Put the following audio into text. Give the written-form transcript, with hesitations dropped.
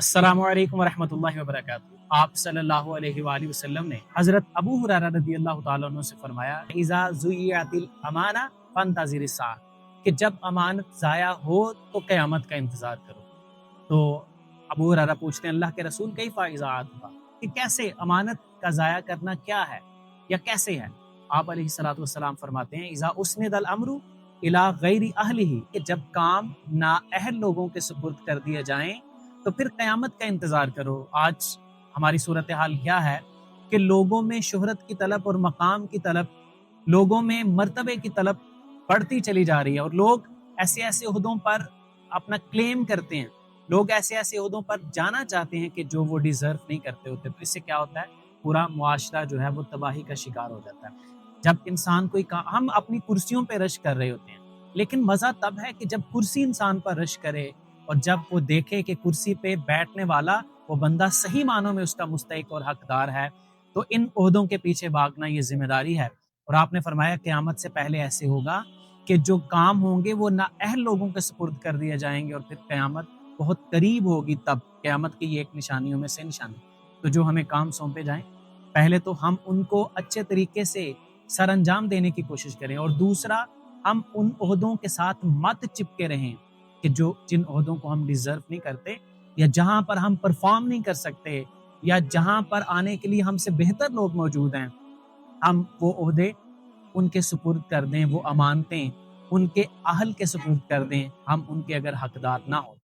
السلام علیکم ورحمۃ اللہ وبرکاتہ۔ آپ صلی اللہ علیہ وآلہ وسلم نے حضرت ابو ہریرہ رضی اللہ تعالیٰ عنہ سے فرمایا اذا ضیعت الامانہ فانتظر الساعہ، کہ جب امانت ضائع ہو تو قیامت کا انتظار کرو۔ تو ابو ہریرہ پوچھتے ہیں اللہ کے رسول کیف اضاعت ہوا، کہ کیسے امانت کا ضائع کرنا کیا ہے یا کیسے ہے؟ آپ علیہ الصلوۃ والسلام فرماتے ہیں اذا اسند الامر الی غیر اہلہ، کہ جب کام نااہل لوگوں کے سپرد کر دیے جائیں تو پھر قیامت کا انتظار کرو۔ آج ہماری صورتحال کیا ہے کہ لوگوں میں شہرت کی طلب اور مقام کی طلب، لوگوں میں مرتبے کی طلب بڑھتی چلی جا رہی ہے، اور لوگ ایسے ایسے عہدوں پر اپنا کلیم کرتے ہیں، لوگ ایسے ایسے عہدوں پر جانا چاہتے ہیں کہ جو وہ ڈیزرو نہیں کرتے ہوتے۔ تو اس سے کیا ہوتا ہے، پورا معاشرہ جو ہے وہ تباہی کا شکار ہو جاتا ہے۔ جب انسان کوئی ہم اپنی کرسیوں پہ رش کر رہے ہوتے ہیں، لیکن مزہ تب ہے کہ جب کرسی انسان پر رش کرے اور جب وہ دیکھے کہ کرسی پہ بیٹھنے والا وہ بندہ صحیح معنوں میں اس کا مستحق اور حقدار ہے، تو ان عہدوں کے پیچھے بھاگنا یہ ذمہ داری ہے۔ اور آپ نے فرمایا قیامت سے پہلے ایسے ہوگا کہ جو کام ہوں گے وہ نااہل لوگوں کے سپرد کر دیے جائیں گے، اور پھر قیامت بہت قریب ہوگی۔ تب قیامت کی یہ ایک نشانیوں میں سے نشانی، تو جو ہمیں کام سونپے جائیں پہلے تو ہم ان کو اچھے طریقے سے سر انجام دینے کی کوشش کریں، اور دوسرا ہم ان عہدوں کے ساتھ مت چپکے رہیں کہ جن عہدوں کو ہم ڈیزرو نہیں کرتے، یا جہاں پر ہم پرفارم نہیں کر سکتے، یا جہاں پر آنے کے لیے ہم سے بہتر لوگ موجود ہیں، ہم وہ عہدے ان کے سپرد کر دیں، وہ امانتیں ان کے اہل کے سپرد کر دیں، ہم ان کے اگر حقدار نہ ہوں۔